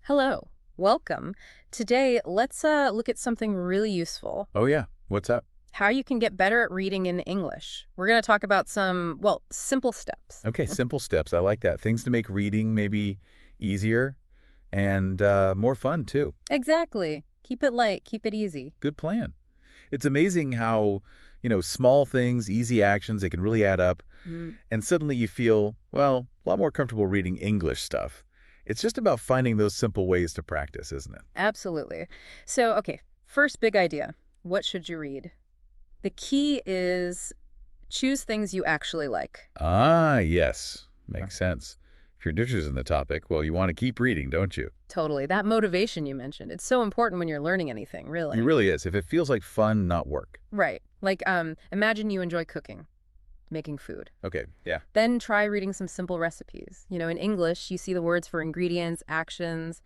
Hello, welcome. Today, let's look at something really useful. Oh, yeah. What's up? How you can get better at reading in English. We're going to talk about some, well, simple steps. Okay, simple steps. I like that. Things to make reading maybe easier and more fun, too. Exactly. Keep it light, keep it easy. Good plan. It's amazing how, small things, easy actions, they can really add up. Mm, And suddenly you feel, well, a lot more comfortable reading English stuff. It's just about finding those simple ways to practice, isn't it? absolutely. So, okay, first big idea. What should you read? The key is choose things you actually like. Ah, yes. Makes sense. If you're interested in the topic, well, you want to keep reading, don't you? Totally. That motivation you mentioned, it's so important when you're learning anything, It really. really is. If it feels like fun, not work. Right. Like, imagine you enjoy cooking, making food. Okay, yeah. Then try reading some simple recipes. In English, you see the words for ingredients, actions.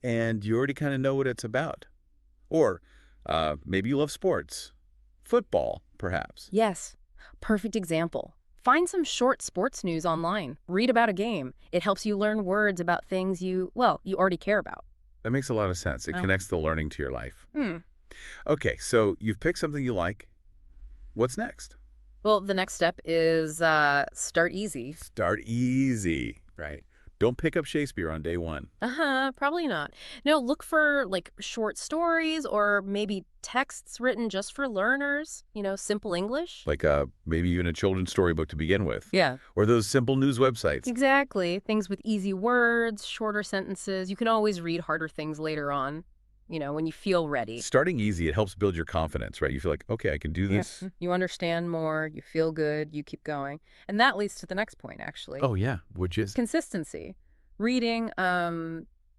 And you already kind of know what it's about. Or maybe you love sports. Football, perhaps. Yes, perfect example. Find some short sports news online. Read about a game. It helps you learn words about things you already care about. That makes a lot of sense. It Oh. connects the learning to your life. Hmm. Okay, so you've picked something you like. What's next? Well, the next step is start easy. Start easy, right? Don't pick up Shakespeare on day one. Uh-huh, probably not. No, look for like short stories or maybe texts written just for learners, simple English. Like maybe even a children's storybook to begin with. Yeah. Or those simple news websites. Exactly. Things with easy words, shorter sentences. You can always read harder things later on, when you feel ready. Starting easy, it helps build your confidence, right? You feel like, okay, I can do Yeah. this. You understand more, you feel good, you keep going. And that leads to the next point, actually. Oh, yeah, which is Consistency. Reading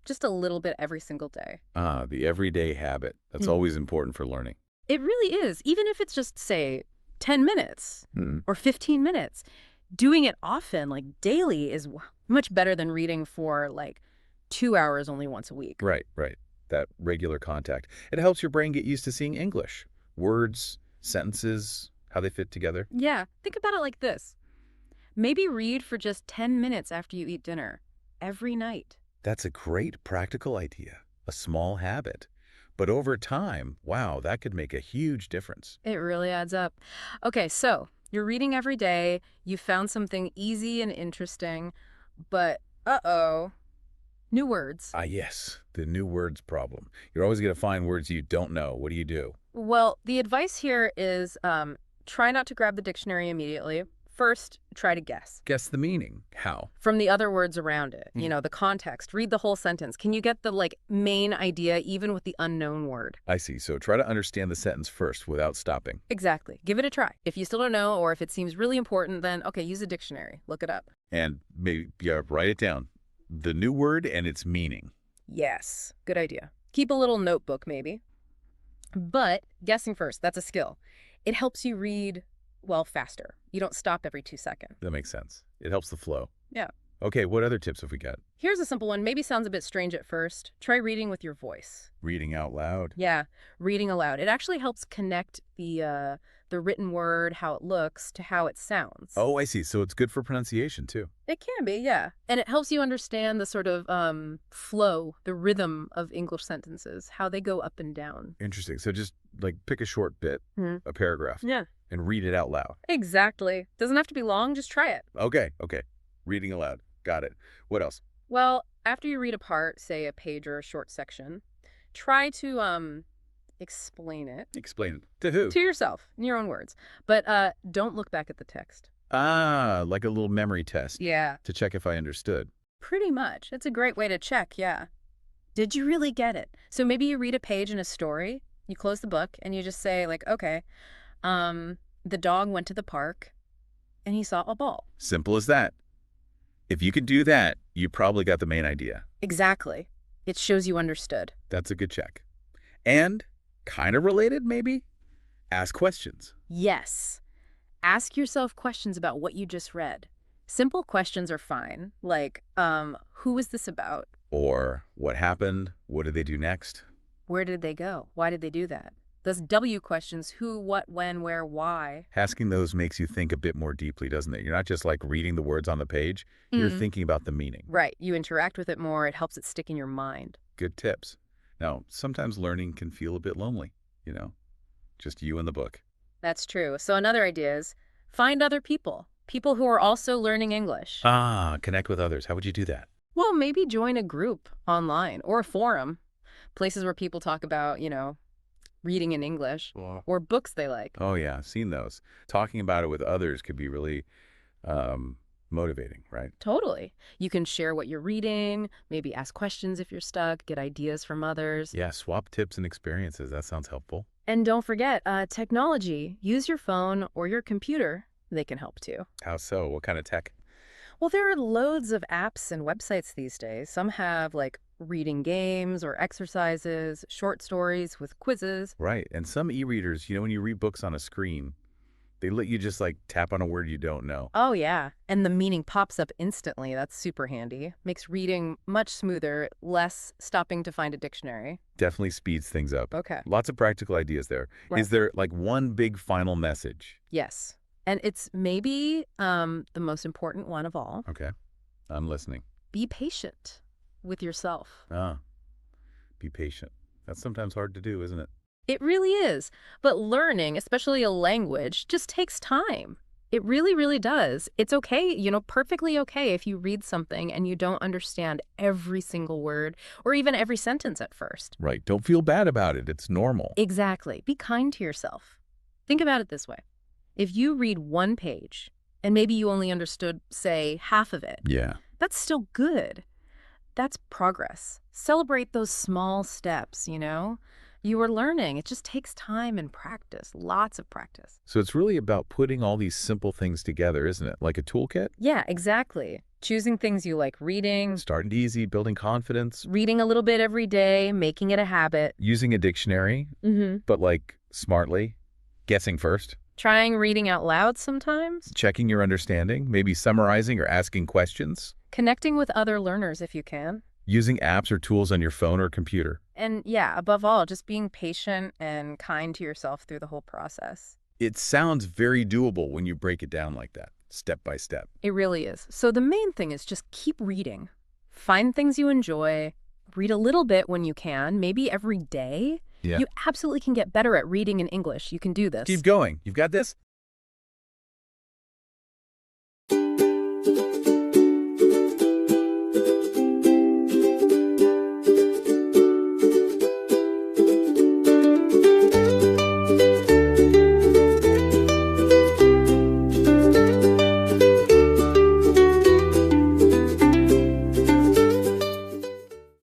just a little bit every single day. the everyday habit. That's Hmm. always important for learning. It really is. Even if it's just, say, 10 minutes Hmm. or 15 minutes, doing it often, like daily, is much better than reading for like 2 hours only once a week. Right, right. That regular contact. It helps your brain get used to seeing English. Words, sentences, how they fit together. Yeah, think about it like this. Maybe read for just 10 minutes after you eat dinner, every night. That's a great practical idea, a small habit. But over time, wow, that could make a huge difference. It really adds up. Okay, so you're reading every day, you found something easy and interesting, but uh-oh, new words. Ah, yes, the new words problem. You're always going to find words you don't know. What do you do? Well, the advice here is try not to grab the dictionary immediately. First, try to guess Guess the meaning. How? from the other words around it, Hmm. the context. Read the whole sentence. Can you get the main idea even with the unknown word? I see. So try to understand the sentence first without stopping. Exactly. Give it a try. If you still don't know or if it seems really important, then okay, use a dictionary. Look it up. And maybe write it down. The new word and its meaning. Yes, good idea. Keep a little notebook maybe. But guessing first, that's a skill. It helps you read, well, faster. You don't stop every 2 seconds. That makes sense. It helps the flow. Yeah. Okay, what other tips have we got? Here's a simple one. Maybe sounds a bit strange at first. Try reading with your voice. Reading out loud. Yeah, reading aloud. It actually helps connect the written word, how it looks, to how it sounds. Oh, I see. So it's good for pronunciation, too. It can be, yeah. And it helps you understand the sort of flow, the rhythm of English sentences, how they go up and down. Interesting. So just like pick a short bit, Hmm. a paragraph, Yeah. and read it out loud. Exactly. Doesn't have to be long, just try it. Okay, okay. Reading aloud. Got it. What else? Well, after you read a part, say a page or a short section, try to explain it Explain it. To who? to yourself in your own words. But don't look back at the text. Ah, like a little memory test Yeah. to check if I understood. Pretty much. It's a great way to check, yeah. Did you really get it? So maybe you read a page in a story, you close the book, and you just say, like, okay, the dog went to the park and he saw a ball. Simple as that. If you can do that, you probably got the main idea. Exactly. It shows you understood. That's a good check. And, kind of related, maybe? Ask questions. Yes. Ask yourself questions about what you just read. Simple questions are fine, like, who was this about? Or, what happened? What did they do next? Where did they go? Why did they do that? Those W questions, who, what, when, where, why. Asking those makes you think a bit more deeply, doesn't it? You're not just like reading the words on the page, you're thinking about the meaning. Right. You interact with it more. It helps it stick in your mind. Good tips. Now, sometimes learning can feel a bit lonely, you know, just you and the book. That's true. So another idea is find other people who are also learning English. Ah, connect with others. How would you do that? Well, maybe join a group online or a forum, places where people talk about, reading in English or books they like. Oh, yeah, I've seen those. Talking about it with others could be really motivating, right? Totally. You can share what you're reading, maybe ask questions if you're stuck, get ideas from others. Yeah, swap tips and experiences. That sounds helpful. And don't forget, technology. Use your phone or your computer. They can help too. How so? What kind of tech? Well, there are loads of apps and websites these days. Some have like reading games or exercises, short stories with quizzes. Right. And some e-readers, when you read books on a screen, they let you just like tap on a word you don't know. Oh, yeah. And the meaning pops up instantly. That's super handy. Makes reading much smoother, less stopping to find a dictionary. Definitely speeds things up. Okay. Lots of practical ideas there. Right. Is there like one big final message? Yes. And it's maybe the most important one of all. Okay. I'm listening. Be patient with yourself. Be patient. That's sometimes hard to do, isn't it? It really is. But learning, especially a language, just takes time. It really, really does. It's okay, perfectly okay if you read something and you don't understand every single word or even every sentence at first. Right. Don't feel bad about it. It's normal. Exactly. Be kind to yourself. Think about it this way. If you read one page and maybe you only understood, say, half of it, Yeah. that's still good. That's progress. Celebrate those small steps, You are learning. It just takes time and practice, lots of practice. So it's really about putting all these simple things together, isn't it? Like a toolkit? Yeah, exactly. Choosing things you like reading, Starting easy, building confidence, reading a little bit every day, making it a habit. using a dictionary, but like smartly, guessing first, Trying reading out loud sometimes. checking your understanding, maybe summarizing or asking questions, Connecting with other learners if you can. using apps or tools on your phone or computer. And yeah, above all, just being patient and kind to yourself through the whole process. It sounds very doable when you break it down like that, step by step. It really is. So the main thing is just keep reading. Find things you enjoy. Read a little bit when you can, maybe every day. Yeah. You absolutely can get better at reading in English. You can do this. Keep going. You've got this.